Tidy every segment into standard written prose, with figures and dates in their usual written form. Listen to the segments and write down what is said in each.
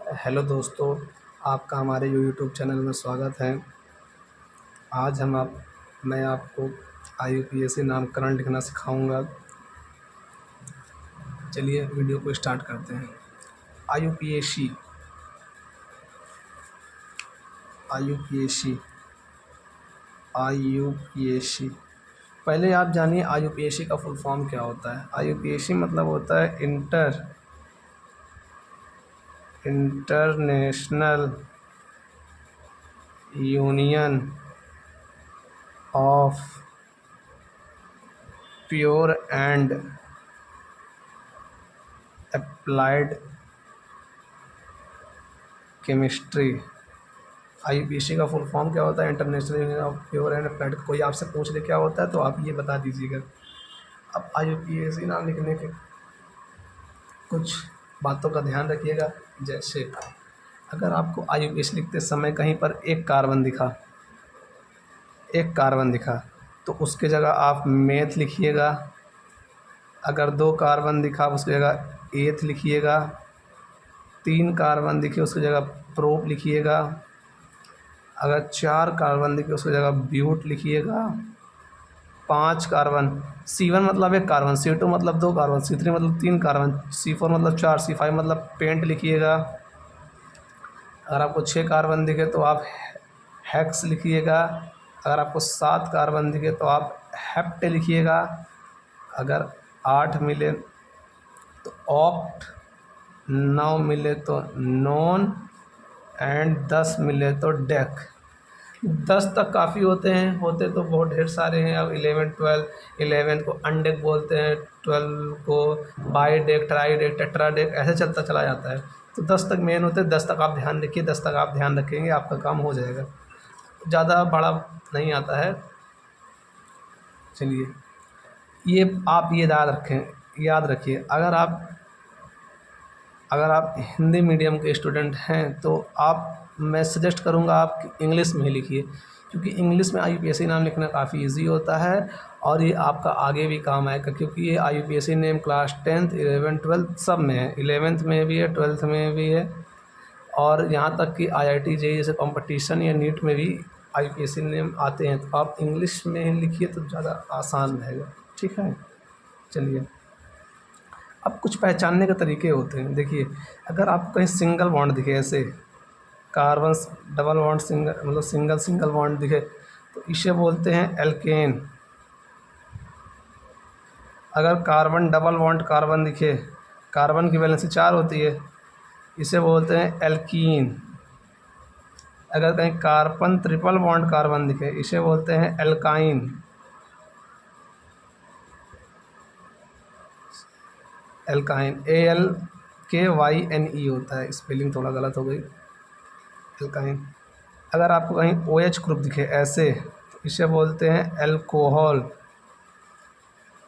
Hello दोस्तों, आपका हमारे यूट्यूब चैनल में स्वागत है। आज मैं आपको आईयूपीएसी नामकरण लिखना सिखाऊंगा। चलिए वीडियो को स्टार्ट करते हैं। आईयूपीएसी आईयूपीएसी आईयूपीएसी पहले आप जानिए आईयूपीएसी का फुल फॉर्म क्या होता है। आईयूपीएसी मतलब होता है international union of pure and applied chemistry. IUPAC का फुल फॉर्म क्या होता है? International union of pure and applied. कोई आपसे पूछ ले क्या होता है तो आप ये बता दीजिएगा। अब आईयूपीएसी नाम लिखने के कुछ बातों का ध्यान रखिएगा। जैसे अगर आपको आईयूपीएसी लिखते समय कहीं पर एक कार्बन दिखा तो उसके जगह आप मेथ लिखिएगा। अगर 2 कार्बन दिखा उसकी जगह एथ लिखिएगा। 3 कार्बन दिखे उसकी जगह प्रोप लिखिएगा। अगर 4 कार्बन दिखे उसकी जगह ब्यूट लिखिएगा। 5 कार्बन C1 मतलब 1 कार्बन, C2 मतलब 2 कार्बन, C3 मतलब 3 कार्बन, C4 मतलब 4, C5 मतलब पेंट लिखिएगा। अगर आपको 6 कार्बन दिखे तो आप हेक्स लिखिएगा। अगर आपको 7 कार्बन दिखे तो आप हेप्ट लिखिएगा। अगर 8 मिले तो ऑक्ट, 9 मिले तो नॉन एंड 10 मिले तो डेक। 10 तक काफ़ी होते तो बहुत ढेर सारे हैं। अब 11 12, 11 को अनडेक बोलते हैं, 12 को बाईडेक, ट्राईडेक, टेट्राडेक, ऐसे चलता चला जाता है। तो 10 तक मेन होते हैं। 10 तक आप ध्यान रखिए। 10 तक आप ध्यान रखेंगे आपका काम हो जाएगा। ज़्यादा बड़ा नहीं आता है। चलिए ये आप ये याद रखिए। अगर आप हिंदी मीडियम के स्टूडेंट हैं तो मैं सजेस्ट करूंगा आप इंग्लिश में ही लिखिए, क्योंकि इंग्लिश में आईयूपीएसी नाम लिखना काफ़ी इजी होता है और ये आपका आगे भी काम आएगा। क्योंकि ये आईयूपीएसी नेम क्लास 10th 11 12 सब में है, 11th में भी है, 12th में भी है, और यहाँ तक कि IIT JEE जैसे कंपटीशन या नीट में भी आईयूपीएसी नेम आते हैं। तो आप इंग्लिश में ही लिखिए तो ज़्यादा आसान रहेगा। ठीक है, चलिए अब कुछ पहचानने के तरीके होते हैं। देखिए अगर आपको कहीं सिंगल बॉन्ड दिखे, ऐसे carbon double bond single single bond दिखे तो इसे बोलते हैं एल्केन। अगर कार्बन डबल बॉन्ड कार्बन दिखे, कार्बन की वैलेंसी 4 होती है, इसे बोलते हैं एल्कीन। अगर कहीं कार्बन ट्रिपल बॉन्ड कार्बन दिखे इसे बोलते हैं एल्काइन। ALKYNE होता है, स्पेलिंग थोड़ा गलत हो गई, एल्काइन। अगर आपको कहीं OH ग्रुप दिखे ऐसे तो इसे बोलते हैं एल्कोहल।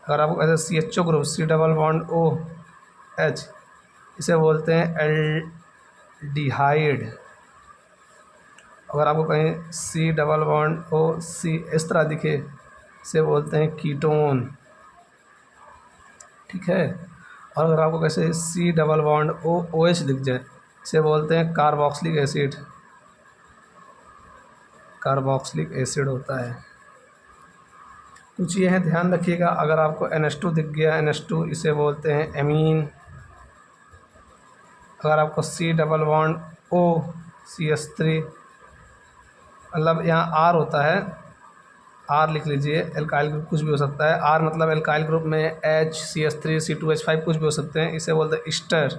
अगर आपको ऐसे CHO group, C double bond OH, इसे बोलते हैं एल्डिहाइड। अगर आपको कहीं C डबल बॉन्ड OC इस तरह दिखे इसे बोलते हैं कीटोन। ठीक है, और अगर आपको कैसे C डबल बॉन्ड OH दिख जाए इसे बोलते हैं कार्बोक्सिलिक एसिड। कार्बोक्सिलिक एसिड होता है। कुछ ये है, ध्यान रखिएगा। अगर आपको NH2 दिख गया, NH2 इसे बोलते हैं एमीन। अगर आपको C double bond O CH3, मतलब यहाँ R होता है, R लिख लीजिए। एल्काइल ग्रुप कुछ भी हो सकता है। R मतलब एल्काइल ग्रुप में H CH3 C2H5 कुछ भी हो सकते हैं, इसे बोलते हैं ईस्टर।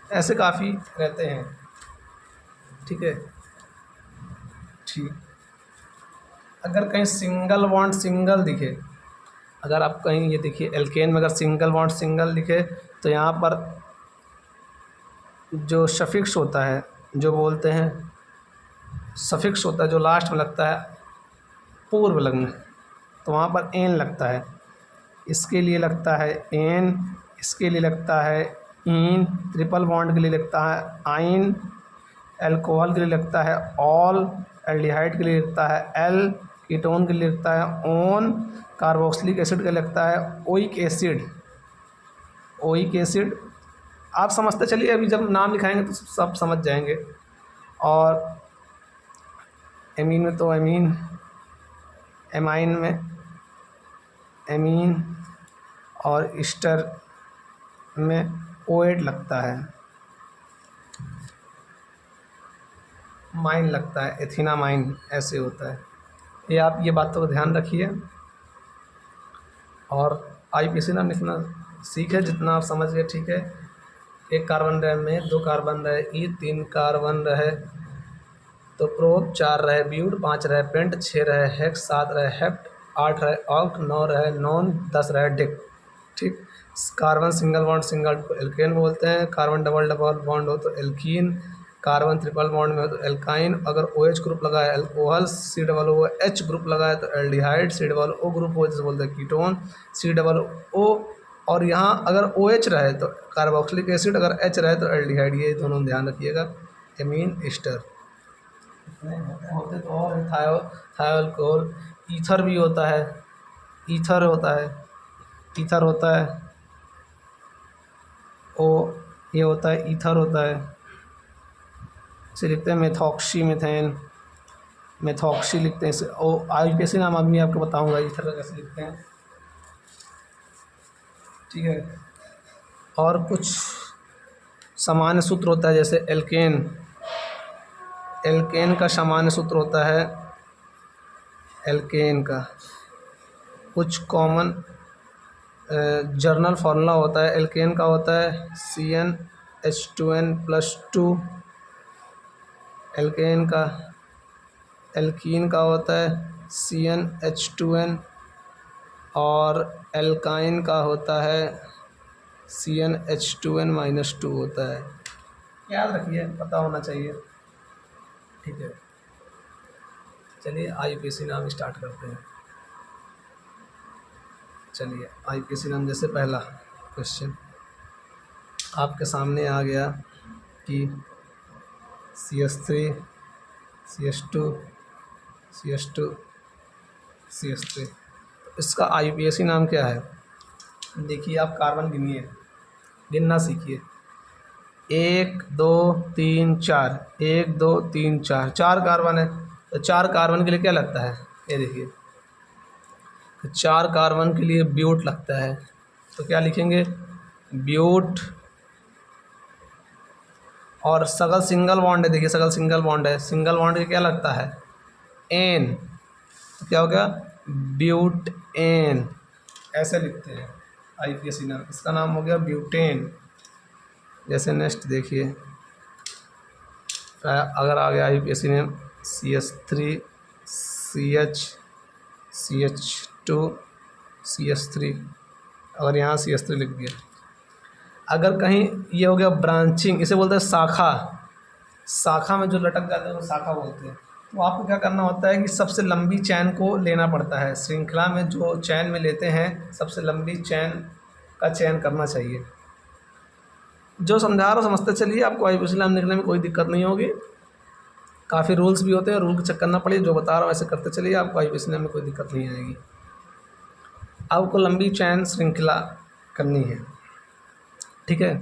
ऐसे काफ़ी रहते हैं। ठीक है, ठीक। अगर कहीं सिंगल बॉन्ड सिंगल दिखे, अगर आप कहीं ये देखिए एल्केन में अगर सिंगल बॉन्ड सिंगल दिखे तो यहाँ पर जो सफिक्स होता है, जो बोलते हैं सफिक्स होता है, जो लास्ट में लगता है पूर्व लग्न, तो वहाँ पर एन लगता है। इसके लिए लगता है एन, इसके लिए लगता है इन, ट्रिपल बॉन्ड के लिए लगता है आइन, अल्कोहल के लिए लगता है ऑल, एल्डिहाइड के लिए लगता है एल, कीटोन के लिए लगता है ओन, कार्बोक्सिलिक एसिड के लिए लगता है ओइक एसिड। आप समझते चलिए, अभी जब नाम लिखाएंगे तो सब समझ जाएंगे। और एमीन में तो एमीन, एमाइन में एमीन, और ईस्टर में ओएड लगता है, माइन लगता है, एथिनामाइन ऐसे होता है। ये आप ये बातों का ध्यान रखिए। और आईपीसी नाम लिखना सीखे जितना आप समझ गए, ठीक है। एक कार्बन रहे में, दो कार्बन रहे ई, तीन कार्बन रहे तो प्रोप, चार रहे ब्यूट, पाँच रहे पेंट, छः रहे हेक्स, सात रहे हेप्ट, आठ रहे ऑक्ट, नौ रहे नॉन, 10 रहे डिक, ठीक। कार्बन सिंगल बॉन्ड सिंगल को एल्केन बोलते हैं, कार्बन डबल डबल बॉन्ड हो तो एल्कीन, कार्बन ट्रिपल बॉन्ड में हो तो एल्काइन, अगर ओ एच ग्रुप लगा है alcohol, C double O H group लगा है तो aldehyde, C double O group हो जिसे बोलते हैं कीटोन, सी डबल ओ, और यहाँ अगर ओ एच रहे तो कार्बोक्सिलिक एसिड, अगर एच रहे तो एल्डिहाइड। ये दोनों ध्यान रखिएगा। एमीन, ईस्टर होते तो और थायोल्कोहल, ईथर भी होता है, ईथर होता है, ईथर होता है, ओ ये होता है, ईथर होता है। इसे लिखते हैं मेथॉक्सी मीथेन, मेथॉक्सी लिखते हैं इसे। ओ आईपीएसी नाम अभी आपको बताऊंगा ईथर का कैसे लिखते हैं, ठीक है। और कुछ सामान्य सूत्र होता है, जैसे एल्केन, एल्केन का सामान्य सूत्र होता है, एल्केन का कुछ कॉमन जर्नल फार्मूला होता है। एल्केन का होता है CnH2n+2, एल्केन का। एल्कीन का होता है CnH2n, और एल्काइन का होता है CnH2n-2 होता है। याद रखिए, पता होना चाहिए, ठीक है। चलिए आईपीसी नाम स्टार्ट करते हैं। चलिए आईपीसी नाम, जैसे पहला क्वेश्चन आपके सामने आ गया कि CH3 CH2 CH2 CH3, इसका आईपीएसी नाम क्या है? देखिए, आप कार्बन गिनिए, गिनना सीखिए। 1 2 3 4, 1 2 3 4, 4 कार्बन है तो 4 कार्बन के लिए क्या लगता है? ये देखिए, तो 4 कार्बन के लिए ब्यूट लगता है, तो क्या लिखेंगे? ब्यूट। और सगल सिंगल बॉन्ड है, देखिए सगल सिंगल बॉन्ड है, सिंगल बॉन्ड के क्या लगता है? एन, तो क्या हो गया? ब्यूट एन, ऐसे लिखते हैं आईपीएसी नाम। इसका नाम हो गया ब्यूटेन। जैसे नेक्स्ट देखिए, अगर आ गया IUPAC name CH3 CH CH2 CH3, अगर यहाँ CH3 लिख दिया। अगर कहीं ये हो गया ब्रांचिंग, इसे बोलते हैं शाखा, शाखा में जो लटक जाते हैं वो शाखा बोलते हैं। तो आपको क्या करना होता है कि सबसे लंबी चैन को लेना पड़ता है, श्रृंखला में जो चैन में लेते हैं सबसे लंबी चैन का चयन करना चाहिए। जो समझा रहा हो समझते चलिए, आपको आईपीएसी नाम लिखने में कोई दिक्कत नहीं होगी। काफ़ी रूल्स भी होते हैं, रूल का चेक करना पड़ेगा, जो बता रहा हूँ ऐसे करते चलिए, आपको आईपीएसी नाम में कोई दिक्कत नहीं आएगी। आपको लंबी चैन श्रृंखला करनी है, ठीक है।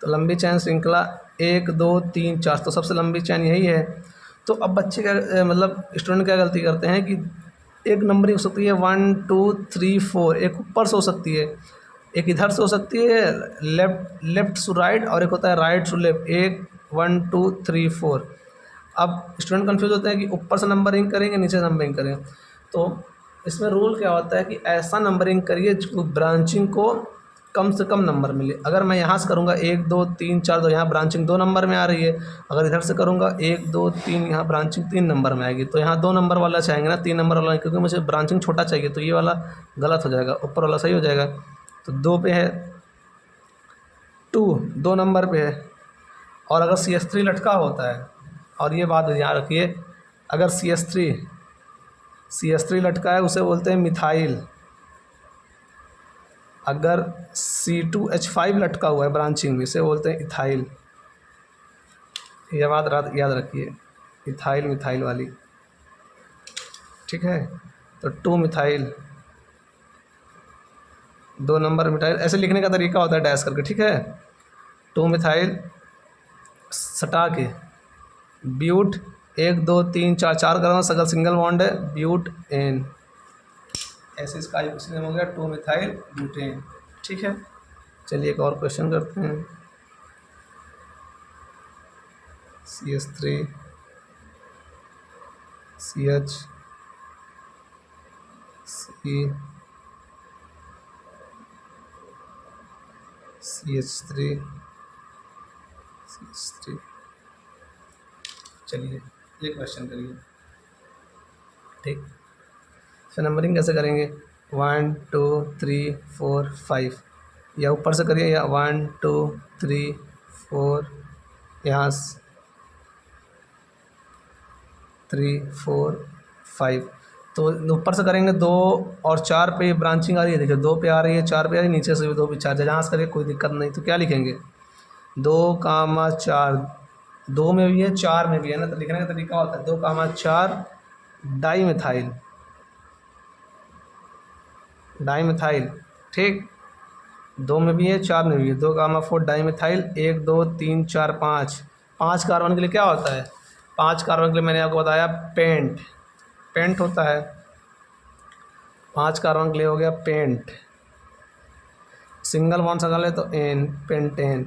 तो लंबी चैन श्रृंखला 1 2 3 4, तो सबसे लंबी चैन यही है। तो अब बच्चे क्या मतलब स्टूडेंट क्या गलती करते हैं कि एक नंबरिंग हो सकती है 1 2 3 4, एक ऊपर से हो सकती है, एक इधर से हो सकती है लेफ्ट टू राइट, और एक होता है राइट टू लेफ्ट, एक 1 2 3 4। अब स्टूडेंट कंफ्यूज होते हैं कि ऊपर से नंबरिंग करेंगे नीचे नंबरिंग करेंगे। तो इसमें रूल क्या होता है कि ऐसा नंबरिंग करिए जो ब्रांचिंग को कम से कम नंबर मिले। अगर मैं यहाँ से करूँगा 1 2 3 4, तो यहाँ ब्रांचिंग 2 नंबर में आ रही है। अगर इधर से करूँगा 1 2 3, यहाँ ब्रांचिंग 3 नंबर में आएगी। तो यहाँ 2 नंबर वाला चाहेंगे ना, 3 नंबर वाला, क्योंकि मुझे ब्रांचिंग छोटा चाहिए, तो ये वाला गलत हो जाएगा, ऊपर वाला सही हो जाएगा। तो 2 पे है, 2 नंबर पे है। और अगर CH3 लटका होता है, और ये बात ध्यान रखिए, अगर CH3 लटका है उसे बोलते हैं मिथाइल। अगर C2H5 लटका हुआ है ब्रांचिंग में, इसे बोलते हैं इथाइल। यह बात याद रखिए, इथाइल मिथाइल वाली, ठीक है। तो 2 मिथाइल, 2 नंबर मिथाइल, ऐसे लिखने का तरीका होता है डैश करके, ठीक है। 2 मिथाइल सटा के ब्यूट, 1 2 3 4 4 कार्बन सगल सिंगल बॉन्ड है, ब्यूट एन, ऐसे इसका नेम हो गया 2 मिथाइल ब्यूटेन। ठीक है, चलिए एक और क्वेश्चन करते हैं। CH3 CH CH3 CH3। चलिए ये क्वेश्चन करिए। ठीक, फिर नंबरिंग कैसे करेंगे? 1 2 3 4 5, या ऊपर से करिए, या 1 2 3 4, यहाँ 3 4 5, तो ऊपर से करेंगे 2 और 4 पे ब्रांचिंग आ रही है, देखिए 2 पे आ रही है, 4 पे आ रही है, नीचे से भी 2 पे 4, जहाँ से करिए कोई दिक्कत नहीं। तो क्या लिखेंगे? 2, 4, 2 में भी है 4 में भी है ना, तो लिखने का तरीका होता है 2, 4 डाई मिथाइल, डाई मिथाइल। ठीक, 2 में भी है 4 में भी है, 2, 4 डाई मिथाइल, 1 2 3 4 5। 5 कार्बन के लिए क्या होता है? 5 कार्बन के लिए मैंने आपको बताया पेंट, पेंट होता है। 5 कार्बन के लिए हो गया पेंट, सिंगल बॉन्ड सगल है तो एन, पेंटेन।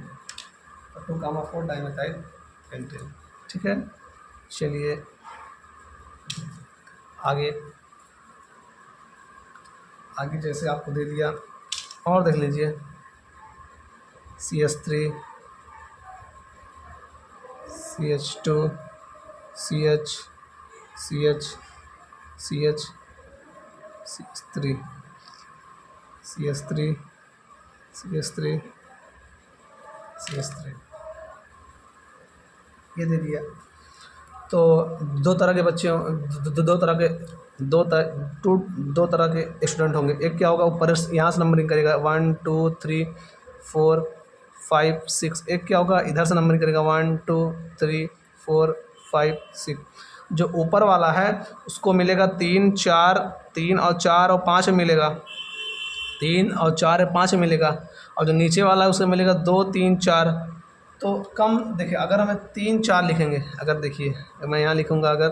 2, 4 dimethyl pentane. ठीक है, चलिए आगे आगे जैसे आपको दे दिया और देख लीजिए। CH3 CH2 CH CH CH CH3 CH3 CH3 CH3, ये दे दिया। तो दो तरह के बच्चे दो तरह के दो तरह के स्टूडेंट होंगे। एक क्या होगा, ऊपर यहाँ से नंबरिंग करेगा 1 2 3 4 5 6। एक क्या होगा, इधर से नंबरिंग करेगा 1 2 3 4 5 6। जो ऊपर वाला है उसको मिलेगा 3 4, 3 और 4 और 5 मिलेगा, 3 और 4 और 5 मिलेगा। और जो नीचे वाला है उसे मिलेगा 2 3 4। तो कम देखिए, अगर हमें 3 4 लिखेंगे, अगर देखिए मैं यहाँ लिखूँगा अगर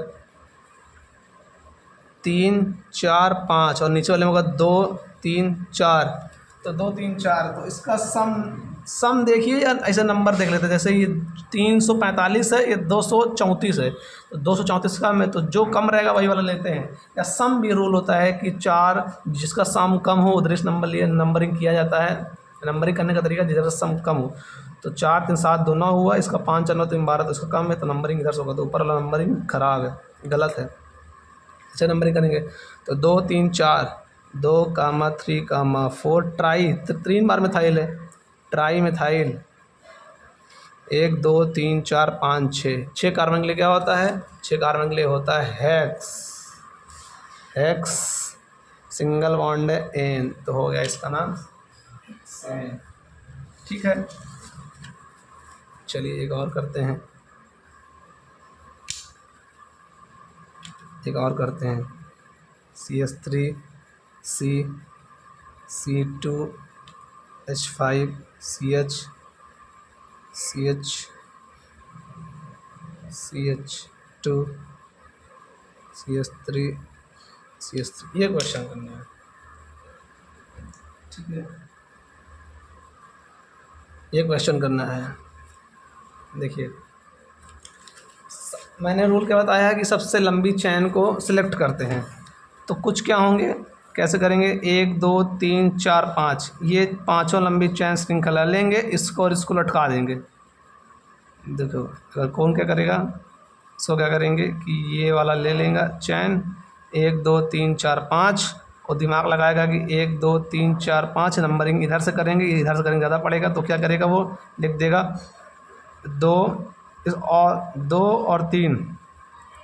3 4 5 और नीचे वाले में होगा 2 3 4, तो 2 3 4, तो इसका सम देखिए यार, ऐसे नंबर देख लेते हैं। जैसे ये 345 है, ये 234 है, तो 234 का में तो जो कम रहेगा वही वाला लेते हैं। या सम भी रूल होता है कि 4 जिसका सम कम हो उधर से नंबर लिए नंबरिंग किया जाता है। नंबरिंग करने का तरीका जिधर सम कम हो, तो 4 3 7 2 9 हुआ, इसका 5 4 9 3 12, तो इसका कम है तो नंबरिंग इधर से होगा, तो ऊपर वाला नंबरिंग खराब है, गलत है। अच्छा नंबरिंग करेंगे तो 2 3 4, 2, 3, 4 ट्राई, 3 बार मिथाइल है, ट्राई मिथाइल। 1 2 3 4 5 6 कार्बन के लिए क्या होता है? 6 कार्बन के लिए होता है हेक्स, हेक्स सिंगल बॉन्ड है एन, तो हो गया इसका नाम एन। ठीक है, चलिए एक और करते हैं, एक और करते हैं। CH3 C C2 H5 CH CH CH2 CH3 CH3, ये क्वेश्चन करना है। ठीक है, ये क्वेश्चन करना है। देखिए मैंने रूल क्या बताया कि सबसे लंबी चैन को सिलेक्ट करते हैं, तो कुछ क्या होंगे, कैसे करेंगे? 1 2 3 4 5, ये पांचों लंबी चैन श्रृंखला लेंगे, इसको और इसको लटका देंगे। देखो अगर कौन क्या करेगा, इसको क्या करेंगे कि ये वाला ले लेगा चैन 1 2 3 4 5, और दिमाग लगाएगा कि 1 2 3 4 5 नंबरिंग इधर से करेंगे, इधर से करेंगे ज़्यादा पड़ेगा, तो क्या करेगा वो लिख देगा 2 और 2 और 3,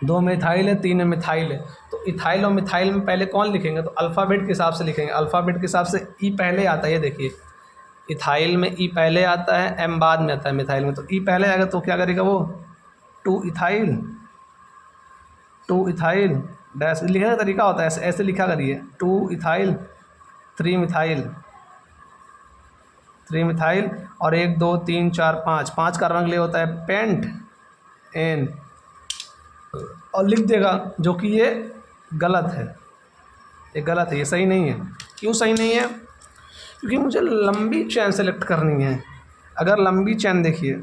2 मिथाइल है, 3 मिथाइल है। तो इथाइल और मिथाइल में पहले कौन लिखेंगे, तो अल्फ़ाबेट के हिसाब से लिखेंगे। अल्फ़ाबेट के हिसाब से ई पहले आता है, ये देखिए इथाइल में ई पहले आता है, एम बाद में आता है मिथाइल में, तो ई पहले आएगा तो क्या करेगा वो 2 इथाइल, 2 इथाइल डैश, लिखने का तरीका होता है ऐसे लिखा करिए 2 इथाइल 3 मिथाइल, 3 मिथाइल, और 1 2 3 4 5 5 कार्बन के लिए होता है पेंट एन, और लिख देगा, जो कि ये गलत है, ये गलत है, ये सही नहीं है। क्यों सही नहीं है? क्योंकि मुझे लंबी चेन सेलेक्ट करनी है। अगर लंबी चेन, देखिए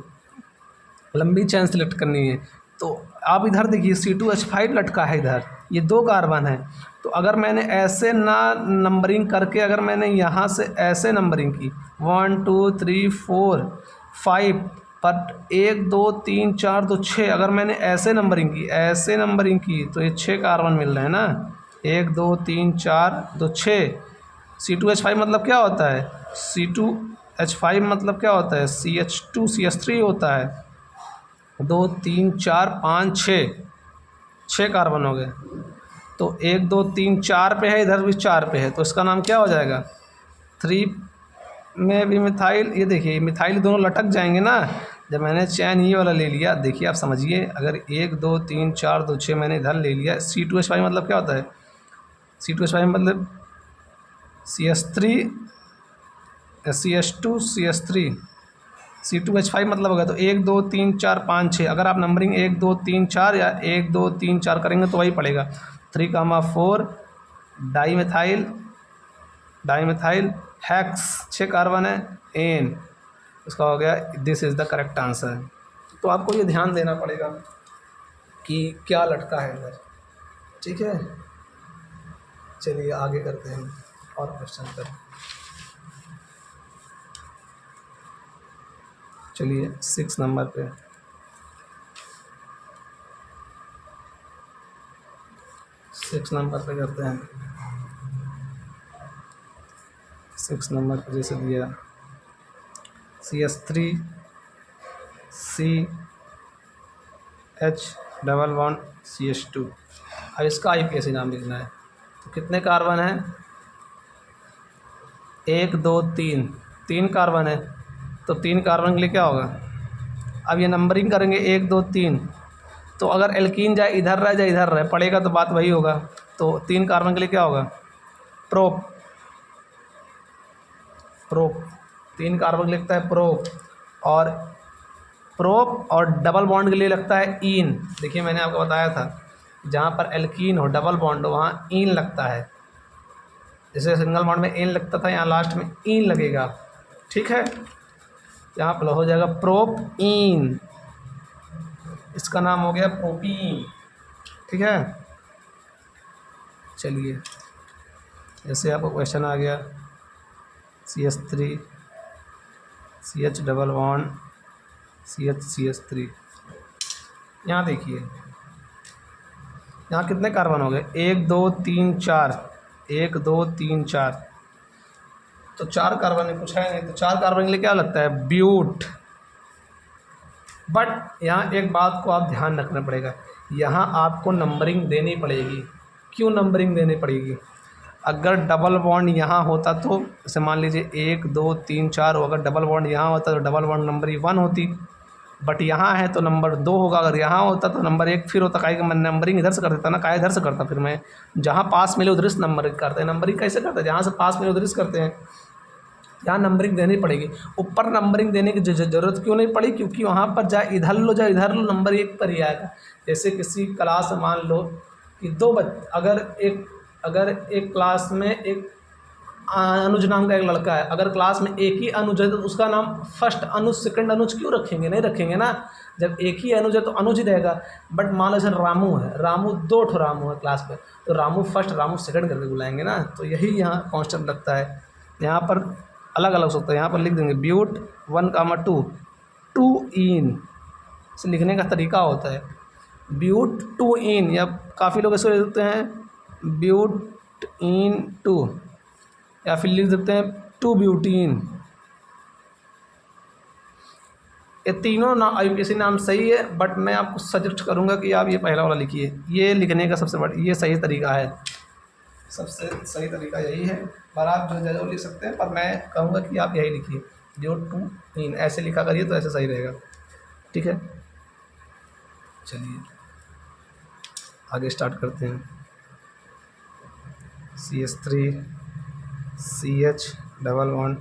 लंबी चेन सेलेक्ट करनी है तो आप इधर देखिए C2H5 लटका है इधर, ये 2 कार्बन है। तो अगर मैंने ऐसे ना नंबरिंग करके, अगर मैंने यहाँ से ऐसे नंबरिंग की 1 2 3 4 5 पर 1 2 3 4 2 6, अगर मैंने ऐसे नंबरिंग की, ऐसे नंबरिंग की, तो ये 6 कार्बन मिल रहे हैं ना, 1 2 3 4 2 6। C2H5 मतलब क्या होता है? C2H5 मतलब क्या होता है? CH2CH3 होता है। 2 3 4 5 6, 6 कार्बन हो गए। तो 1 2 3 4 पे है, इधर भी 4 पे है, तो इसका नाम क्या हो जाएगा? 3 में भी मिथाइल, ये देखिए मिथाइल दोनों लटक जाएंगे ना। जब मैंने चैन ये वाला ले लिया, देखिए आप समझिए, अगर 1 2 3 4 2 6 मैंने इधर ले लिया, C2H5 मतलब क्या होता है? C2H5 मतलब CH3 CH2 CH3, C2H5 मतलब होगा, तो 1 2 3 4 5 6, अगर आप नंबरिंग 1 2 3 4 या 1 2 3 4 करेंगे तो वही पड़ेगा। 3 4 डाई मिथाइल हैक्स, 6 कार्बन है, एन, इसका हो गया, this is the correct answer. तो आपको ये ध्यान देना पड़ेगा कि क्या लटका है इधर, ठीक है। चलिए आगे करते हैं और क्वेश्चन पर। चलिए 6 नंबर पे, 6 नंबर पे करते हैं। 6 नंबर पे जैसे दिया CH3 CH2। अब इसका IUPAC नाम लिखना है। तो कितने कार्बन हैं? 1 2 3, 3 कार्बन है, तो 3 कार्बन के लिए क्या होगा? अब ये नंबरिंग करेंगे 1 2 3, तो अगर एल्कीन जाए इधर रहे जाए इधर रहे, पड़ेगा तो बात वही होगा। तो 3 कार्बन के लिए क्या होगा? प्रोप, प्रोप, 3 कार्बन लिखता है प्रोप, और प्रोप और डबल बॉन्ड के लिए लगता है ईन। देखिए मैंने आपको बताया था, जहाँ पर एल्कीन हो, डबल बॉन्ड हो, वहाँ ईन लगता है। जैसे सिंगल बॉन्ड में एन लगता था, यहाँ लास्ट में ईन लगेगा, ठीक है। यहाँ पर हो जाएगा प्रोपीन, इसका नाम हो गया प्रोपीन, ठीक है। चलिए जैसे आपको क्वेश्चन आ गया CH3 CH double bond CH3, यहाँ देखिए यहाँ कितने कार्बन हो गए? 1 2 3 4, 1 2 3 4, तो 4 कार्बन है, कुछ है नहीं, तो 4 कार्बन के लिए क्या लगता है? ब्यूट। बट यहाँ एक बात को आप ध्यान रखना पड़ेगा, यहाँ आपको नंबरिंग देनी पड़ेगी। क्यों नंबरिंग देनी पड़ेगी? अगर डबल बॉन्ड यहाँ होता तो जैसे मान लीजिए 1 2 3 4 हो, अगर डबल बॉन्ड यहाँ होता तो डबल बॉन्ड नंबर 1 होती, बट यहाँ है तो नंबर 2 होगा। अगर यहाँ होता तो नंबर 1 फिर होता, काहे कि मैं नंबरिंग इधर से कर देता ना, काहे इधर से करता, फिर मैं जहाँ पास मिले उधर से नंबरिंग करते हैं। नंबरिंग कैसे करते हैं? जहाँ से पास मिले उधर से करते हैं। यहाँ नंबरिंग देनी पड़ेगी। ऊपर नंबरिंग देने की ज़रूरत क्यों नहीं पड़ी? क्योंकि वहाँ पर जाए इधर लो जाए इधर लो, नंबर 1 पर ही आएगा। जैसे किसी क्लास में मान लो कि 2 बच्चे, अगर एक क्लास में एक अनुज नाम का एक लड़का है, अगर क्लास में एक ही अनुज है तो उसका नाम फर्स्ट अनुज सेकंड अनुज क्यों रखेंगे? नहीं रखेंगे ना। जब एक ही अनुज है तो अनुज ही रहेगा। बट मान लो सर रामू है, रामू 2 ठो रामू है क्लास में, तो रामू फर्स्ट रामू सेकंड करके बुलाएंगे ना। तो यही यहाँ कांस्टेंट लगता है। यहाँ पर अलग अलग हो सकता है, यहाँ पर लिख देंगे ब्यूट 1, 2 इन, से लिखने का तरीका होता है ब्यूट 2 इन, या काफ़ी लोग इसको लिख देते हैं ब्यूट इन 2, या फिर लिख सकते हैं 2 ब्यूटीन। ये तीनों ना IUPAC नाम सही है, बट मैं आपको सजेस्ट करूंगा कि आप ये पहला वाला लिखिए। ये लिखने का सबसे बड़ा ये सही तरीका है, सबसे सही तरीका यही है। पर आप जो लिख सकते हैं, पर मैं कहूँगा कि आप यही लिखिए ब्यूट 2 इन, ऐसे लिखा करिए तो ऐसे सही रहेगा, ठीक है। चलिए आगे स्टार्ट करते हैं। CH3 CH double bond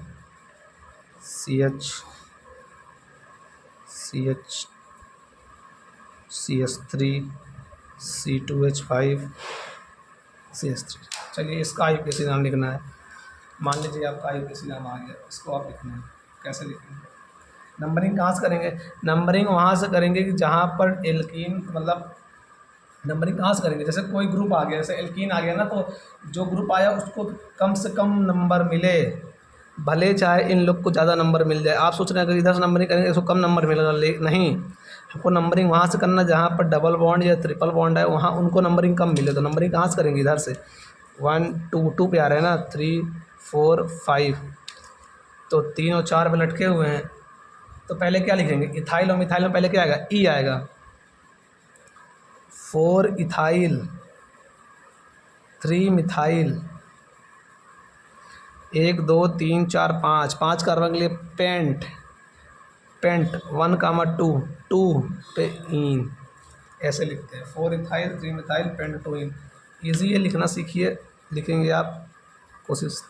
CH CS3 C2H5 CS3। चलिए इसका IUPAC नाम लिखना है। मान लीजिए आपका IUPAC नाम आ गया, इसको आप लिखना है। कैसे लिखेंगे? नंबरिंग कहाँ से करेंगे? नंबरिंग वहाँ से करेंगे कि जहाँ पर एल्कीन, मतलब नंबरिंग कहाँ से करेंगे, जैसे कोई ग्रुप आ गया, जैसे एल्कीन आ गया ना, तो जो ग्रुप आया उसको कम से कम नंबर मिले, भले चाहे इन लोग को ज़्यादा नंबर मिल जाए। आप सोच रहे हैं अगर इधर से नंबरिंग करेंगे इसको कम नंबर मिलेगा, ले नहीं, आपको नंबरिंग वहाँ से करना जहाँ पर डबल बॉन्ड या ट्रिपल बॉन्ड है, वहाँ उनको नंबरिंग कम मिले। तो नंबरिंग कहाँ से करेंगे? इधर से 1 2 2 पे आ रहे हैं ना, 3 4 5, तो 3 और 4 पे लटके हुए हैं। तो पहले क्या लिखेंगे? इथाइल और मिथाइल में पहले क्या आएगा? ई आएगा। 4 इथाइल, 3 मिथाइल, 1 2 3 4 5, 5 कार्बन के लिए पेंट, पेंट 1 2, 2 पे इन, ऐसे लिखते हैं। 4 इथाइल, 3 मिथाइल, पेंट 2 इन। ईजी है, लिखना सीखिए, लिखेंगे आप, कोशिश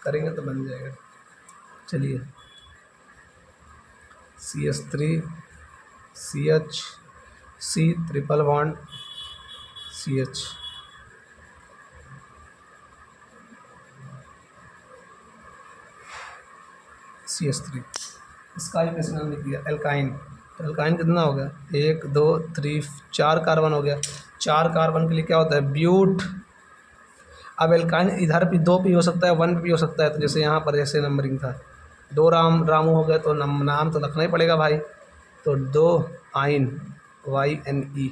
करेंगे तो बन जाएगा। चलिए CS3 CH C triple bond CH, CS3, इसका ही कैसे नाम लिख दिया? एल्काइन। तो एल्काइन कितना हो गया? 1 2 3 4 कार्बन हो गया। 4 कार्बन के लिए क्या होता है? ब्यूट। अब एल्काइन इधर भी 2 भी हो सकता है, 1 भी हो सकता है। तो जैसे यहाँ पर जैसे नंबरिंग था, 2 रामू हो गए, तो नाम तो रखना ही पड़ेगा भाई। तो 2 आइन, YNE।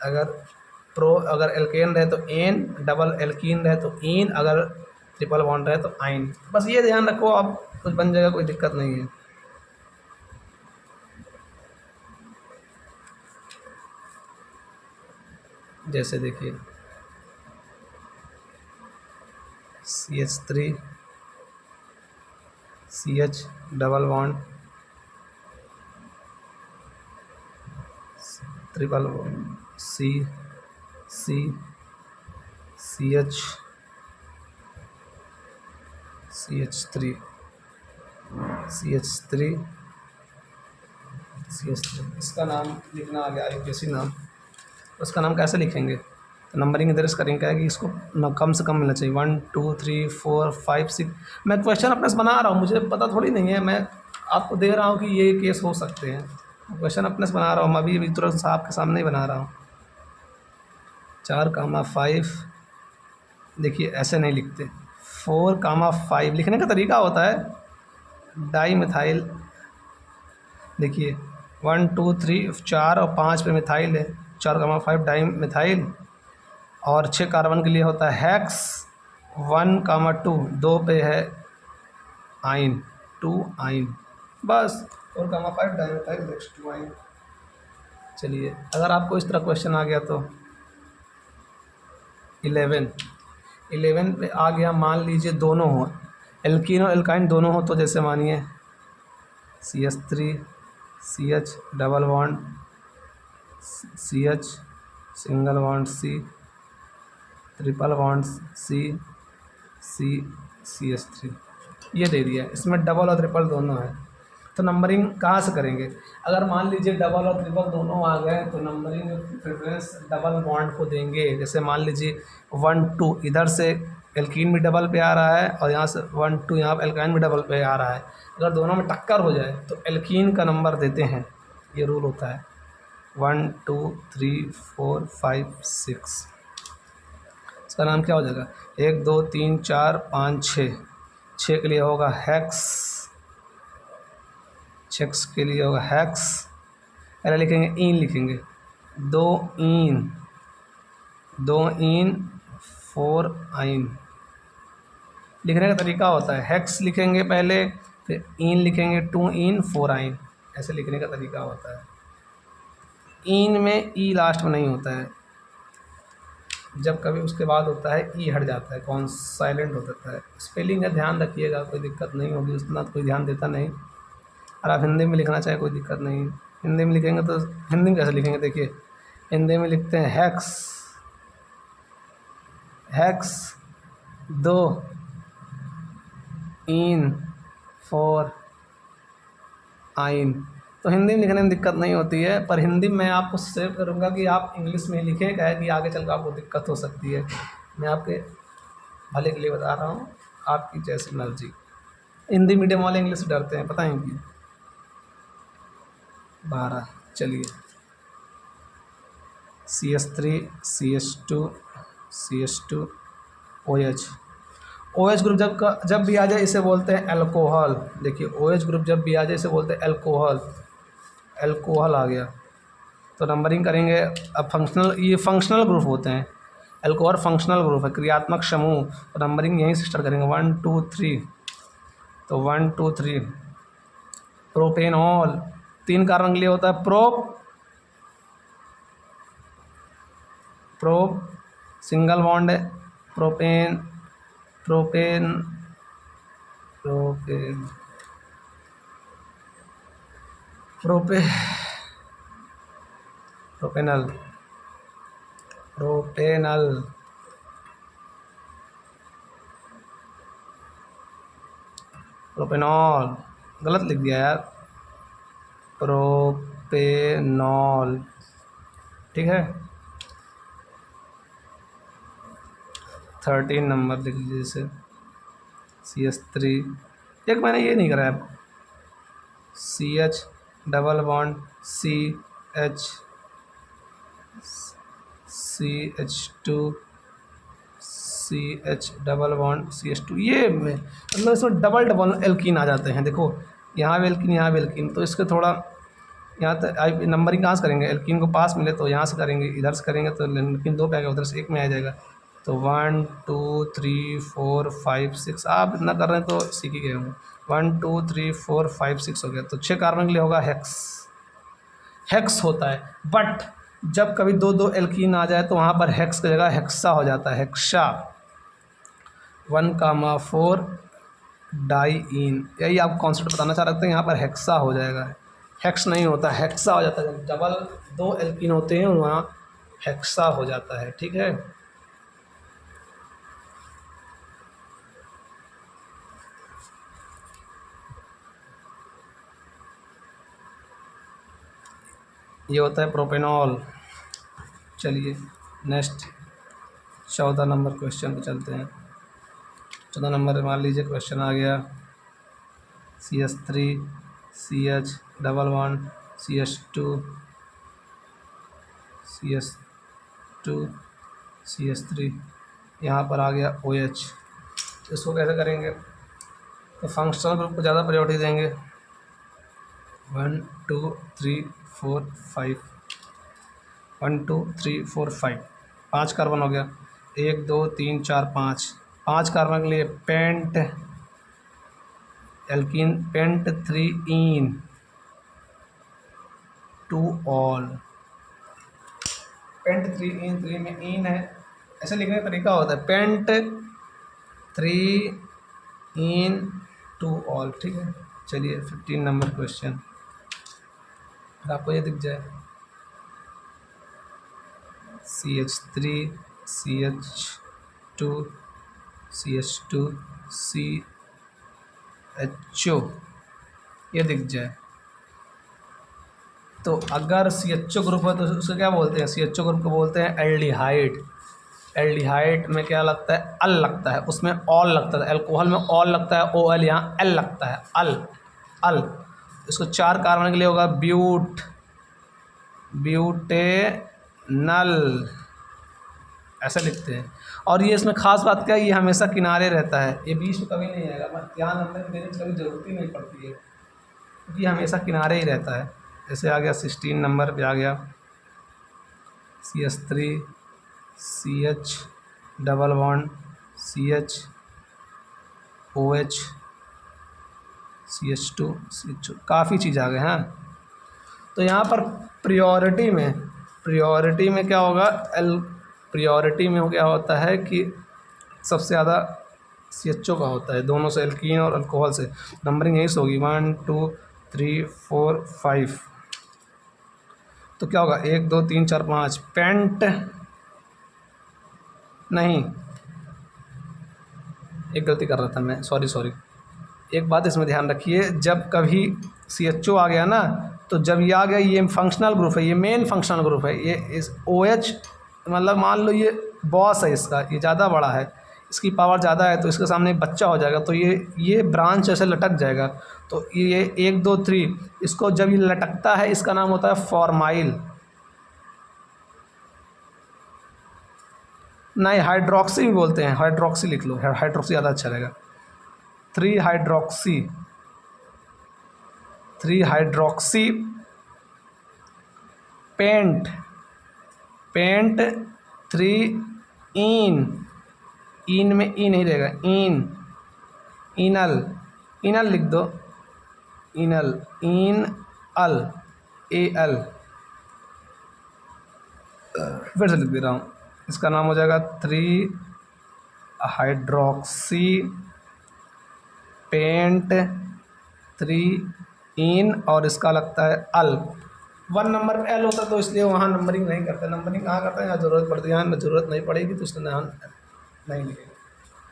अगर एल्केन रहे तो एन, डबल एल्कीन रहे तो इन, अगर ट्रिपल बॉन्ड रहे तो आइन। बस ये ध्यान रखो, अब कुछ बन जाएगा, कोई दिक्कत नहीं है। जैसे देखिए CH3 CH double bond triple bond C C CH CH3 CH3 CH3, इसका नाम लिखना आ गया IUPAC नाम। उसका नाम कैसे लिखेंगे? तो नंबरिंग इधर से करेंगे क्या कि इसको न कम से कम मिलना चाहिए, 1 2 3 4 5 6। मैं क्वेश्चन अपने से बना रहा हूँ, मुझे पता थोड़ी नहीं है, मैं आपको दे रहा हूँ कि ये केस हो सकते हैं। क्वेश्चन अपने से बना रहा हूँ, मैं अभी तुरंत से आपके सामने ही बना रहा हूँ। 4 5, देखिए ऐसे नहीं लिखते। 4 5 लिखने का तरीका होता है डाई मिथाइल। देखिए 1 2 3 4 और 5 पे मिथाइल है, 4 5 डाई मिथाइल। और 6 कार्बन के लिए होता है हेक्स, 1 2, 2 पे है आइन, 2 आइन, बस। 4 5 डाई मिथाइल नेक्स्ट 2 आइन। चलिए अगर आपको इस तरह क्वेश्चन आ गया तो 11 पे आ गया, मान लीजिए दोनों हो, एल्कीन और एल्काइन दोनों हो, तो जैसे मानिए CH3 CH double bond CH single bond C triple bond C C CH3, ये दे दिया। इसमें डबल और ट्रिपल दोनों है, तो नंबरिंग कहाँ से करेंगे? अगर मान लीजिए डबल और ट्रिपल दोनों आ गए तो नंबरिंग प्रेफरेंस डबल बॉन्ड को देंगे। जैसे मान लीजिए 1 2, इधर से एल्कीन भी डबल पे आ रहा है और यहाँ से 1 2 यहाँ पर एल्काइन भी डबल पे आ रहा है। अगर दोनों में टक्कर हो जाए तो एल्कीन का नंबर देते हैं, ये रूल होता है। 1 2 3 4 5 6, इसका नाम क्या हो जाएगा? 1 2 3 4 5 6, 6 के लिए होगा हेक्स, 6 के लिए होगा हेक्स। पहले लिखेंगे इन, लिखेंगे 2 इन, 2 इन 4 आइन। लिखने का तरीका होता है, हेक्स लिखेंगे पहले, फिर इन लिखेंगे 2 इन 4 आइन, ऐसे लिखने का तरीका होता है। इन में ई लास्ट में नहीं होता है, जब कभी उसके बाद होता है ई हट जाता है, कौन साइलेंट हो जाता है। स्पेलिंग है, ध्यान रखिएगा, कोई दिक्कत नहीं होगी, उतना तो कोई ध्यान देता नहीं। और आप हिंदी में लिखना चाहे कोई दिक्कत नहीं। हिंदी में लिखेंगे तो हिंदी में कैसे लिखेंगे? देखिए हिंदी में लिखते हैं हेक्स, हेक्स 2 इन 4 आइन। तो हिंदी में लिखने में दिक्कत नहीं होती है, पर हिंदी में आपको सजेस्ट करूँगा कि आप इंग्लिश में लिखें, क्या है कि आगे चल कर आपको दिक्कत हो सकती है। मैं आपके भले के लिए बता रहा हूँ, आपकी जैसी मर्जी। हिंदी मीडियम वाले इंग्लिश से डरते हैं, पता है कि 12। चलिए CH3 CH2 CH2 OH। OH group जब भी आ जाए इसे बोलते हैं अल्कोहल। देखिए OH ग्रुप जब भी आ जाए इसे बोलते हैं अल्कोहल। अल्कोहल आ गया तो नंबरिंग करेंगे। अब ये फंक्शनल ग्रुप होते हैं। अल्कोहल फंक्शनल ग्रुप है, क्रियात्मक समूह, तो नंबरिंग यहीं से स्टार्ट करेंगे 1 2 3। तो 1 2 3। प्रोपेनॉल 3 कार्बन के लिए होता है प्रोप सिंगल बॉन्ड है, propane propane propane propene propanal propanal propanol गलत लिख दिया यार, प्रोपेनॉल। ठीक है 13 नंबर लिख लीजिए इसे CH3। एक मैंने ये नहीं करा है, CH double bond CH2 CH double bond CH2। ये मतलब इसमें डबल डबल एल्कीन आ जाते हैं। देखो यहाँ भी एल्कीन, यहाँ भी एल्कीन, तो इसके थोड़ा यहाँ तक नंबरिंग कहाँ से करेंगे, एल्कीन को पास मिले तो यहाँ से करेंगे, इधर से करेंगे तो एल्कीन 2 पे आएगा, उधर से 1 में आ जाएगा। तो 1 2 3 4 5 6, आप इतना कर रहे हैं तो सीख ही गए होंगे। 1 2 3 4 5 6 हो गया, तो 6 कार्बन के लिए होगा हेक्स होता है। बट जब कभी 2 एल्कीन आ जाए तो वहाँ पर हेक्स की जगह हेक्सा हो जाता है, हेक्सा। 1,4 डाईइन, यही आप कॉन्सेप्ट बताना चाह रहे थे। यहाँ पर हेक्सा हो जाएगा, हेक्स नहीं होता, हेक्सा हो जाता है। डबल 2 एल्कीन होते हैं वहाँ हेक्सा हो जाता है। ठीक है ये होता है प्रोपेनॉल। चलिए नेक्स्ट 14 नंबर क्वेश्चन पे चलते हैं। 14 नंबर मान लीजिए क्वेश्चन आ गया CH3 CH double bond CH2 CH3 यहाँ पर आ गया OH। तो इसको कैसे करेंगे, तो फंक्शनल ग्रुप को ज़्यादा प्रायोरिटी देंगे। 1 2 3 4 5 1 2 3 4 5, 5 कार्बन हो गया। 1 2 3 4 5 कार्बन के लिए पेंट एल्कीन, पेंट 3इन 2 ऑल। पेंट 3इन, 3 में इन है, ऐसे लिखने का तरीका होता है पेंट 3इन 2 ऑल। ठीक है चलिए 15 नंबर क्वेश्चन, आपको ये दिख जाए CH3 CH2 CH2 CHO ये दिख जाए, तो अगर CHO ग्रुप है तो उसको क्या बोलते हैं, CHO ग्रुप को बोलते हैं एल्डिहाइड। एल्डिहाइड में क्या लगता है, अल लगता है, उसमें ऑल लगता है। अल्कोहल में ऑल लगता है, OL, यहाँ एल लगता है, अल। इसको 4 कार्बन के लिए होगा ब्यूटेनल, ऐसा लिखते हैं। और ये इसमें खास बात क्या है, ये हमेशा किनारे रहता है, ये बीच में कभी नहीं आएगा, ध्यान रखने देने की कभी ज़रूरत ही नहीं पड़ती है, क्योंकि हमेशा किनारे ही रहता है। जैसे आ गया 16 नंबर पे आ गया CH3 CH double bond CH OH CH2 CH2, काफ़ी चीज़ आ गए हैं। तो यहाँ पर प्रियोरिटी में क्या होगा, प्रियोरिटी में क्या होता है कि सबसे ज़्यादा CHO का होता है, दोनों से, एल्कीन और अल्कोहल से। नंबरिंग यहीं से होगी 1 2 3 4 5। तो क्या होगा 1 2 3 4 5, पेंट नहीं, एक गलती कर रहा था मैं, सॉरी एक बात इसमें ध्यान रखिए, जब कभी CHO आ गया ना, तो जब ये आ गया, ये फंक्शनल ग्रुप है, ये मेन फंक्शनल ग्रुप है, ये इस OH मतलब मान लो ये बॉस है इसका, ये ज़्यादा बड़ा है, इसकी पावर ज़्यादा है, तो इसके सामने बच्चा हो जाएगा, तो ये ब्रांच ऐसे लटक जाएगा। तो ये 1 2 3, इसको जब ये लटकता है इसका नाम होता है फॉर्माइल। नहीं, हाइड्रोक्सी भी बोलते हैं, हाइड्रोक्सी लिख लो, हाइड्रोक्सी ज़्यादा अच्छा रहेगा। 3 हाइड्रोक्सी, 3 हाइड्रोक्सी पेंट, पेंट 3 इन में ई नहीं रहेगा, इनल, इनल लिख दो, इनल, इन अल, AL, फिर से लिख दे रहा हूँ, इसका नाम हो जाएगा 3 हाइड्रोक्सी पेंट 3 इन, और इसका लगता है अल। 1 नंबर पे L होता है, तो इसलिए वहाँ नंबरिंग नहीं करते। नंबरिंग कहाँ करते हैं, यहाँ ज़रूरत पड़ती है, यहाँ में ज़रूरत नहीं पड़ेगी तो इसलिए यहाँ नहीं लिखेंगे।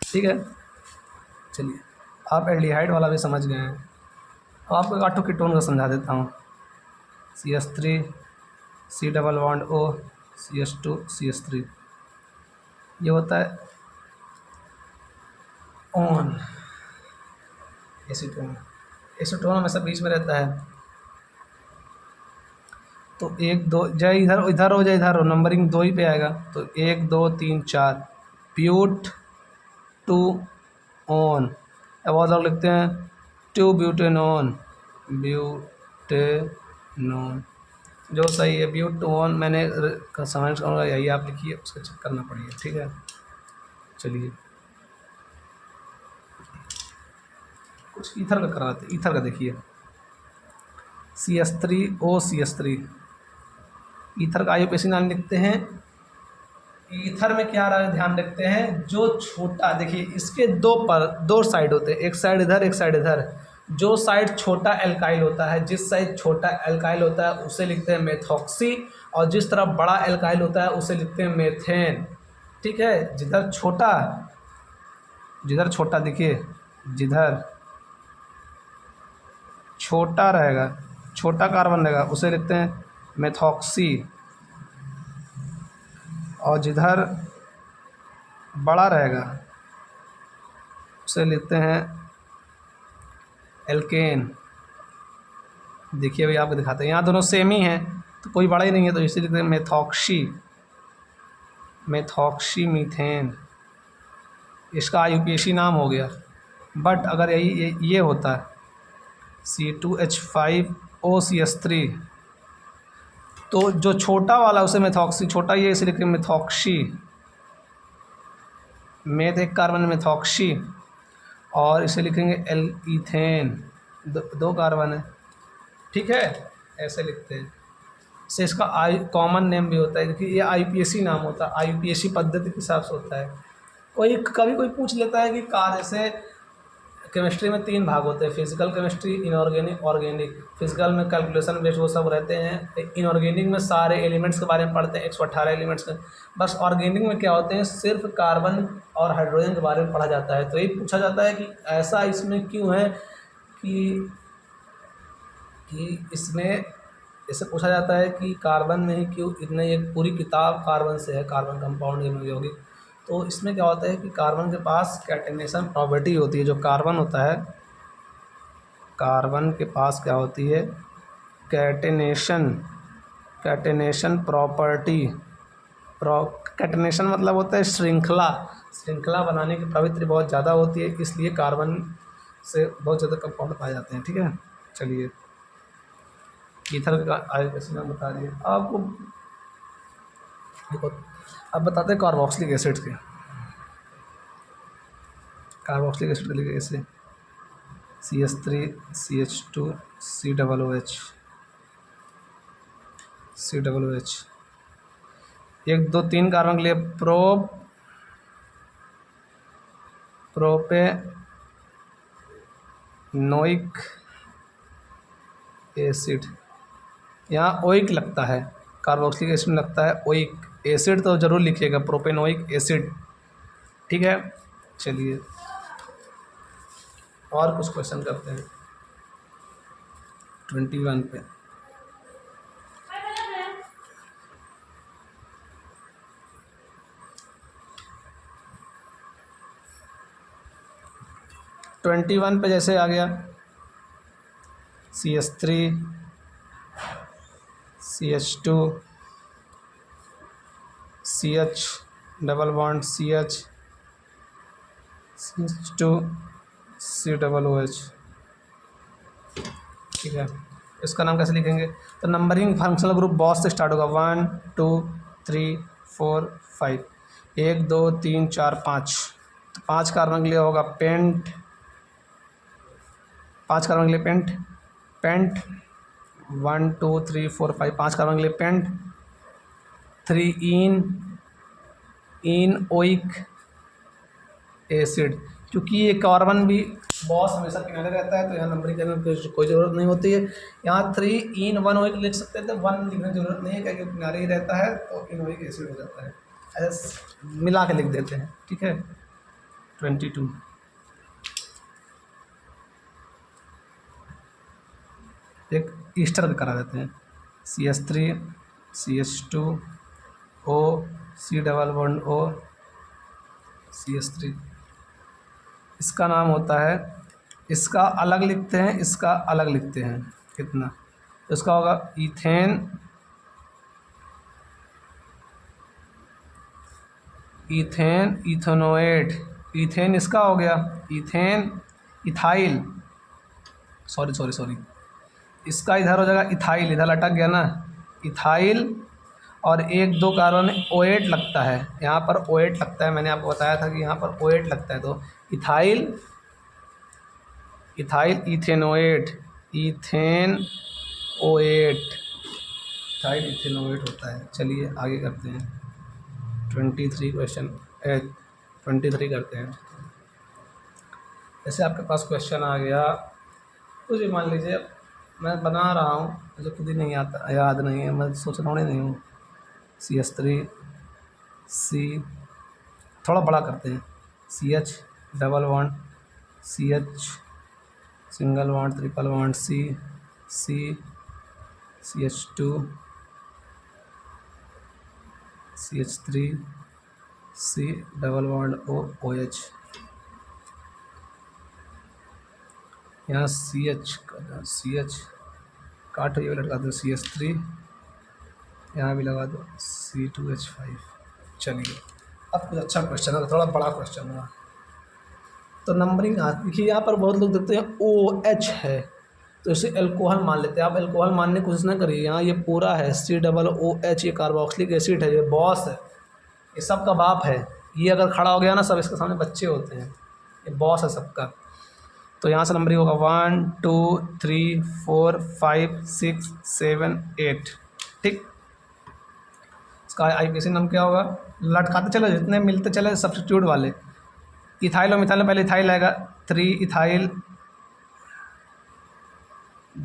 ठीक है, चलिए आप एल्डिहाइड वाला भी समझ गए हैं। अब आपको एक ऑटो कीटोन का समझा देता हूँ। CH3 C double bond O CH2 CH3, ये होता है ऑन एसीटोन, एसीटोन हमेशा बीच में रहता है। तो 1 2 जाए इधर, इधर हो जाए इधर हो, नंबरिंग 2 ही पे आएगा। तो 1 2 3 4 ब्यूट 2 ऑन। अब और लोग लिखते हैं 2 ब्यूटेनॉन, ब्यूटेनॉन जो सही है। ब्यूटोन मैंने समझ कहूँगा, यही आप लिखिए, उसका चेक करना पड़ेगा। ठीक है, चलिए कुछ ईथर का कराते, ईथर का देखिए CH3O CH3, ईथर का IUPAC नाम लिखते हैं। ईथर में क्या रहा है ध्यान रखते हैं, जो छोटा, देखिए इसके 2 साइड होते हैं, एक साइड इधर एक साइड इधर। जो साइड छोटा एल्काइल होता है, जिस साइड छोटा एल्काइल होता है उसे लिखते हैं मेथॉक्सी, और जिस तरफ बड़ा एल्काइल होता है उसे लिखते हैं मेथेन। ठीक है, जिधर छोटा देखिए, जिधर छोटा रहेगा, छोटा कार्बन रहेगा उसे लिखते हैं मेथॉक्सी, और जिधर बड़ा रहेगा उसे लिखते हैं एल्केन। देखिए अभी आपको दिखाते हैं, यहाँ दोनों सेम ही हैं, तो कोई बड़ा ही नहीं है, तो इसे लिखते हैं मेथॉक्सी, मेथॉक्सी मीथेन। इसका IUPAC नाम हो गया। बट अगर ये होता है C2H5O CH3, तो जो छोटा वाला उसे मेथॉक्सी, छोटा ये इसे लिखते हैं मेथॉक्सी, मेथ एक कार्बन मेथॉक्सी, और इसे लिखेंगे ईथेन, 2 कार्बन है। ठीक है, ऐसे लिखते हैं। से इसका कॉमन नेम भी होता है, देखिए ये IUPAC नाम होता है, IUPAC पद्धति के हिसाब से होता है। कभी कोई पूछ लेता है कि जैसे केमिस्ट्री में 3 भाग होते हैं, physical chemistry, inorganic, organic. Physical में कैलकुलेशन बेस्ड वो सब रहते हैं, इनऑर्गेनिक में सारे एलिमेंट्स के बारे में पढ़ते हैं, 118 एलिमेंट्स के। बस ऑर्गेनिक में क्या होते हैं, सिर्फ कार्बन और हाइड्रोजन के बारे में पढ़ा जाता है। तो ये पूछा जाता है कि ऐसा इसमें क्यों है कि इसमें ऐसे पूछा जाता है कि कार्बन में ही क्यों इतने, एक पूरी किताब कार्बन से है, कार्बन कंपाउंड यौगिक। तो इसमें क्या होता है कि कार्बन के पास कैटेनेशन प्रॉपर्टी होती है। जो कार्बन होता है, कार्बन के पास क्या होती है, कैटेनेशन प्रॉपर्टी। कैटेनेशन मतलब होता है श्रृंखला बनाने की प्रवृत्ति बहुत ज़्यादा होती है, इसलिए कार्बन से बहुत ज़्यादा कंपाउंड पाए जाते हैं। ठीक है, चलिए ईथर का IUPAC नाम बता दिए आपको। अब बताते हैं कार्बोक्सिलिक एसिड के। कार्बोक्सिलिक एसिड के लिए ऐसे CH3 CH2 COOH 1 2 3 कार्बन के लिए प्रोपेनोइक एसिड। यहाँ ओइक लगता है, कार्बोक्सिलिक एसिड में लगता है ओइक एसिड, तो ज़रूर लिखिएगा प्रोपेनोइक एसिड। ठीक है, चलिए और कुछ क्वेश्चन करते हैं 21 पे। ट्वेंटी वन पे जैसे आ गया CH3 CH2 CH double bond CH2 COOH। ठीक है, इसका नाम कैसे लिखेंगे? तो नंबरिंग फंक्शनल ग्रुप बॉस से स्टार्ट होगा 1 2 3 4 5, 1 2 3 4 5। तो 5 कार्बन के लिए होगा पेंट, 5 कार्बन के लिए पेंट 1 2 3 4 5, 5 कार्बन के लिए पेंट। 3 इन ओइक एसिड, क्योंकि ये कार्बन भी बॉस हमेशा किनारे रहता है तो यहाँ नंबरिंग करने की कोई ज़रूरत नहीं होती है। यहाँ 3 इन 1 ओइक लिख सकते थे, 1 लिखने की जरूरत नहीं है क्योंकि किनारे ही रहता है तो इनोइक एसिड हो जाता है। ऐसे मिला के लिख देते हैं। ठीक है, 22। एक ईस्टर करा देते हैं CH3 CH2 O C double bond O CH3। इसका नाम होता है, इसका अलग लिखते हैं, इसका अलग लिखते हैं कितना, तो इसका होगा इथेनोएट। इथेन इसका हो गया इथाइल, सॉरी इसका इधर हो जाएगा इथाइल, इधर लटक गया ना, इथाइल। और 1 2 कार्बन OH लगता है, यहाँ पर OH लगता है, मैंने आपको बताया था कि यहाँ पर OH लगता है, तो इथाइल इथेनोएट होता है। चलिए आगे करते हैं 23 क्वेश्चन 23 करते हैं। जैसे आपके पास क्वेश्चन आ गया, कुछ भी मान लीजिए, मैं बना रहा हूँ, मुझे खुद ही नहीं आता, याद नहीं है, मैं सोच रहा नहीं हूँ। CH3 C, थोड़ा बड़ा करते हैं, CH double bond CH single bond triple bond CH2 CH3 C double bond OH। यहाँ CH काट ये लगा दो CH3, यहाँ भी लगा दो C2H5। चलिए अब कुछ अच्छा क्वेश्चन है, थोड़ा बड़ा क्वेश्चन हुआ तो नंबरिंग देखिए, यहाँ पर बहुत लोग देखते हैं OH है तो इसे एल्कोहल मान लेते हैं। आप एल्कोहल मानने की कोशिश ना करिए, यहाँ ये पूरा है COOH, ये कार्बोक्सिलिक एसिड है, ये बॉस है, ये सबका बाप है। ये अगर खड़ा हो गया ना, सब इसके सामने बच्चे होते हैं, ये बॉस है सबका। तो यहाँ से नंबरिंग होगा 1 2 3 4 5 6 7 8। ठीक, इसका IUPAC नाम क्या होगा? लटकाते चले, जितने मिलते चले सब्स्टिट्यूट वाले। इथाइल और मिथाइल में पहले इथाइल आएगा, 3 ethyl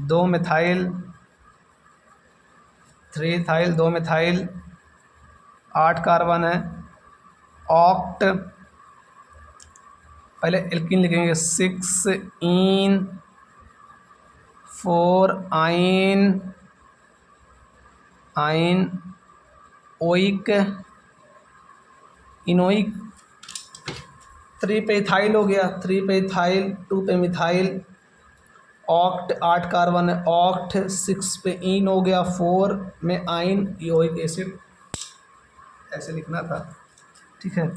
2 methyl 3 ethyl 2 methyl, 8 carbon है। ऑक्ट, पहले एल्कीन लिखेंगे, 6 इन 4 आइन ओइक इनोइक। 3 पे इथाइल हो गया, 3 पे इथाइल 2 पे मिथाइल। ऑक्ट 8 कार्बन है, ऑक्ट 6 पे इन हो गया, 4 में आइन योइक एसिड, ऐसे लिखना था। ठीक है,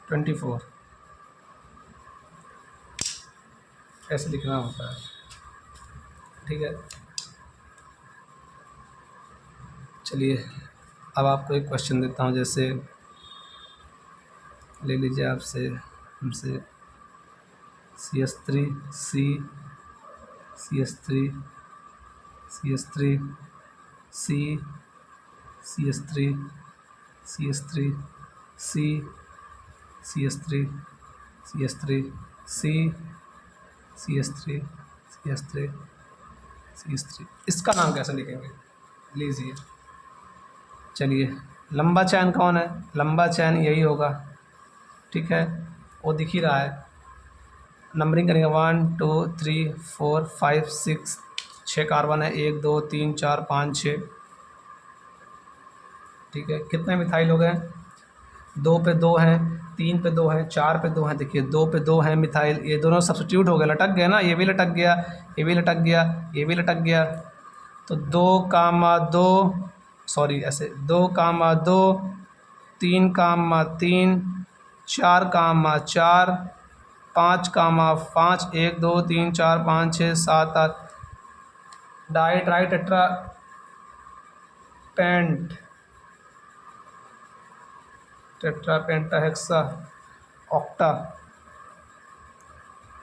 24 ऐसे लिखना होता है। ठीक है, चलिए अब आपको एक क्वेश्चन देता हूँ, जैसे ले लीजिए आपसे हमसे CH3 C CH3 CH3 C CH3 CH3 C CH3 CH3 C CH3 CH3 CH3, इसका नाम कैसे लिखेंगे? लीजिए, चलिए लंबा चैन कौन है? लंबा चैन यही होगा। ठीक है, वो दिख ही रहा है, नंबरिंग करेंगे 1 2 3 4 5 6, 6 कार्बन है, 1 2 3 4 5 6। ठीक है, कितने मिथाइल हो गए? 2 पे 2 हैं, 3 पे 2 हैं, 4 पे 2 हैं। देखिए 2 पे 2 हैं मिथाइल, ये दोनों सब्स्टिट्यूट हो गए, लटक गए ना, ये भी लटक गया, ये भी लटक गया, ये भी लटक गया। तो 2 कामा 2, सॉरी ऐसे 2 comma 2, 3 comma 3, 4 comma 4, 5 comma 5, 1 2 3 4 5 6 7 8, di tri tetra pent, tetra penta hexa, octa,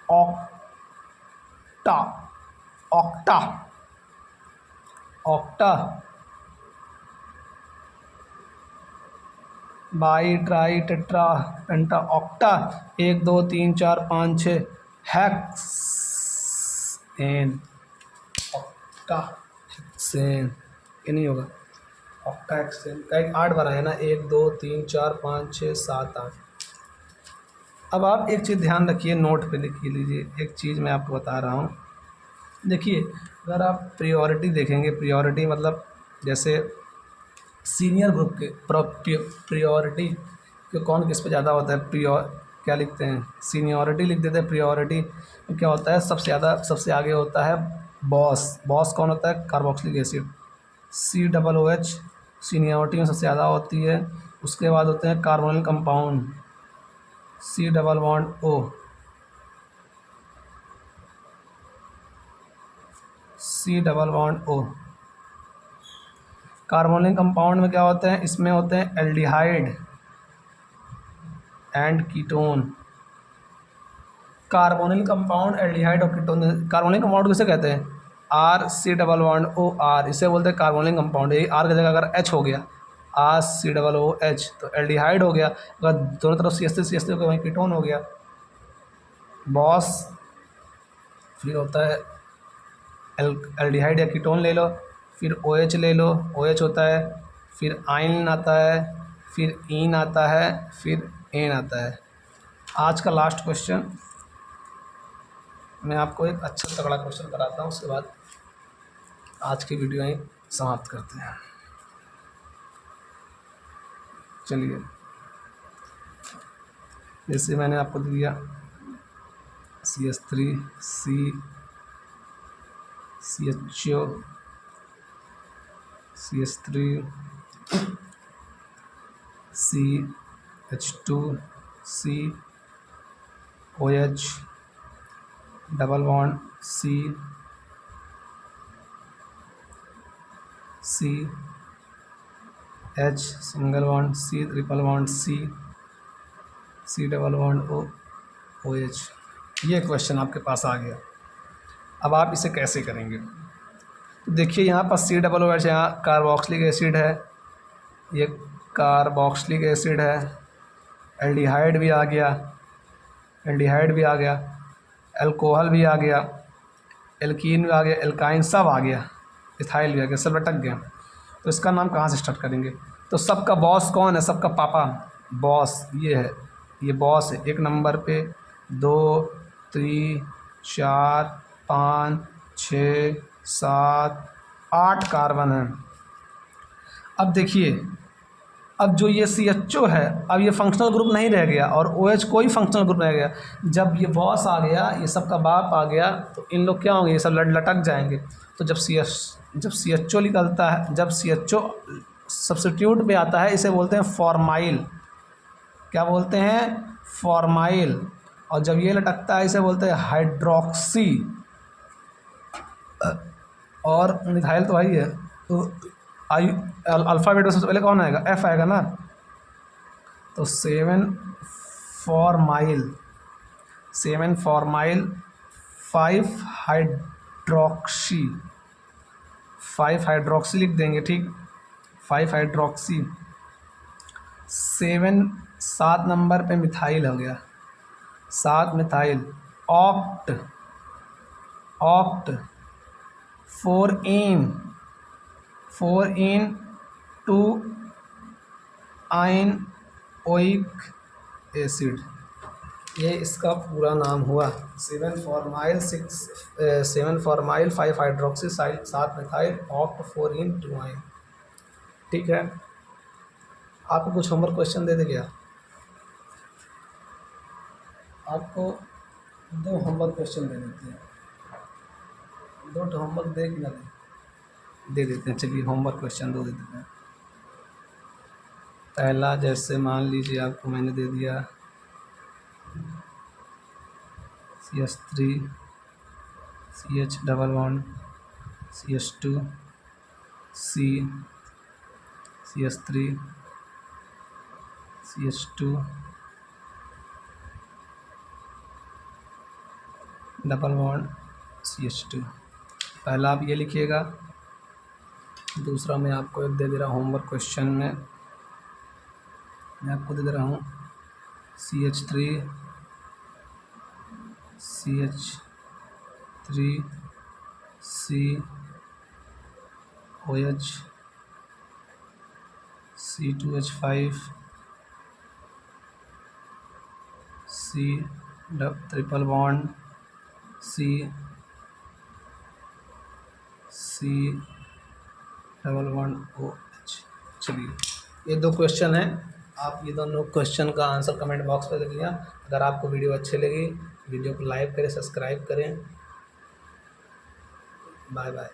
octa, octa, octa, bi tri tetra penta octa, 1 2 3 4 5 6, hexane, octa hexane, ये नहीं होगा, ऑक्टा हेक्सेन का एक 8 बना है ना, 1 2 3 4 5 6 7 8। अब आप एक चीज़ ध्यान रखिए, नोट पे लिख लीजिए, एक चीज़ मैं आपको बता रहा हूँ। देखिए अगर आप प्रियोरिटी देखेंगे, प्रियोरिटी मतलब जैसे सीनियर ग्रुप के प्रियोरिटी कि कौन किस पे ज़्यादा होता है, प्रियोर क्या लिखते हैं, सीनियरिटी लिख देते हैं। प्रियोरिटी में क्या होता है, सबसे ज़्यादा सबसे आगे होता है बॉस। बॉस कौन होता है? कार्बोक्सिलिक एसिड, COOH सीनियरिटी में सबसे ज़्यादा होती है। उसके बाद होते हैं carbonyl compound, C double bond O, C double bond O। Carbonyl compound में क्या होते हैं? इसमें होते हैं aldehyde and ketone. Carbonyl compound, aldehyde और कीटोन। कार्बोनिल कंपाउंड किसे कहते हैं? RC डबल बॉन्ड OR, इसे बोलते हैं कार्बोनिल कंपाउंड। यही R की जगह अगर H हो गया, RC OOH, तो एल्डिहाइड हो गया। अगर दोनों तरफ CH3 हो गया, वहीं कीटोन हो गया। बॉस फिर होता है एल्डिहाइड या कीटोन ले लो, फिर OH ले लो, OH होता है, फिर आइन आता है, फिर ईन आता है, फिर एन आता है। आज का लास्ट क्वेश्चन, मैं आपको एक अच्छा तगड़ा क्वेश्चन कराता हूँ, उसके बाद आज की वीडियो ही समाप्त करते हैं। चलिए, जैसे मैंने आपको दिया CH3 CHO CH3 CH2 COH double bond CH single bond C triple bond C double bond OH। ये क्वेश्चन आपके पास आ गया। अब आप इसे कैसे करेंगे? तो देखिए यहाँ पर C डबल OH, यहाँ कार्बोक्सिलिक एसिड है, ये कार्बोक्सिलिक एसिड है, एल्डिहाइड भी आ गया, एल्डिहाइड भी आ गया, अल्कोहल भी आ गया, एल्कीन भी आ गया, एल्काइन सब आ गया, इथाइल भी आ गया, सब लटक गया। तो इसका नाम कहाँ से स्टार्ट करेंगे? तो सबका बॉस कौन है? सबका पापा बॉस ये है, ये बॉस है। 1 नंबर पे 2 3 4 5 6 7 8 कार्बन है। अब देखिए, अब जो ये CHO है, अब ये फंक्शनल ग्रुप नहीं रह गया और OH कोई फंक्शनल ग्रुप रह गया। जब ये बॉस आ गया, ये सब का बाप आ गया, तो इन लोग क्या होंगे? ये सब लटक जाएंगे। तो जब CHO निकलता है, जब CHO सब्स्टिट्यूट पे आता है, इसे बोलते हैं फॉर्माइल। क्या बोलते हैं? फॉर्माइल। और जब ये लटकता है, इसे बोलते हैं हाइड्रोक्सी। और मिथाइल तो वही है, तो अल्फ़ाबेट में सबसे पहले कौन आएगा? F आएगा ना। तो 7 फॉर्माइल, 5 हाइड्रोक्सी, 5 हाइड्रोक्सी लिख देंगे, ठीक, 5 हाइड्रोक्सी। 7 नंबर पे मिथाइल हो गया, 7 मिथाइल। ऑक्ट, ऑक्ट 4 इन 2 आइन ओइक एसिड, ये इसका पूरा नाम हुआ 7 फॉर्माइल 5 हाइड्रोक्सीसाइल 7 मिथाइल ऑक्ट 4 टूआइन। ठीक है, आपको कुछ होमवर्क क्वेश्चन दे दे क्या? आपको 2 होमवर्क क्वेश्चन दे देते हैं, 2 होमवर्क दे कि ना दे देते हैं। चलिए होमवर्क क्वेश्चन 2 दे देते हैं। पहला, जैसे मान लीजिए आपको मैंने दे दिया CH3 CH double bond CH2 C CH3 CH2 double bond CH2। पहला आप ये लिखिएगा। दूसरा मैं आपको एक दे दे रहा हूँ होमवर्क क्वेश्चन में, मैं आपको दे दे रहा हूँ CH3 C OH C2H5 C triple bond C double bond OH। चलिए, ये 2 क्वेश्चन हैं। आप ये दोनों क्वेश्चन का आंसर कमेंट बॉक्स में लिखिएगा। अगर आपको वीडियो अच्छी लगी, वीडियो को लाइक करें, सब्सक्राइब करें। Bye bye.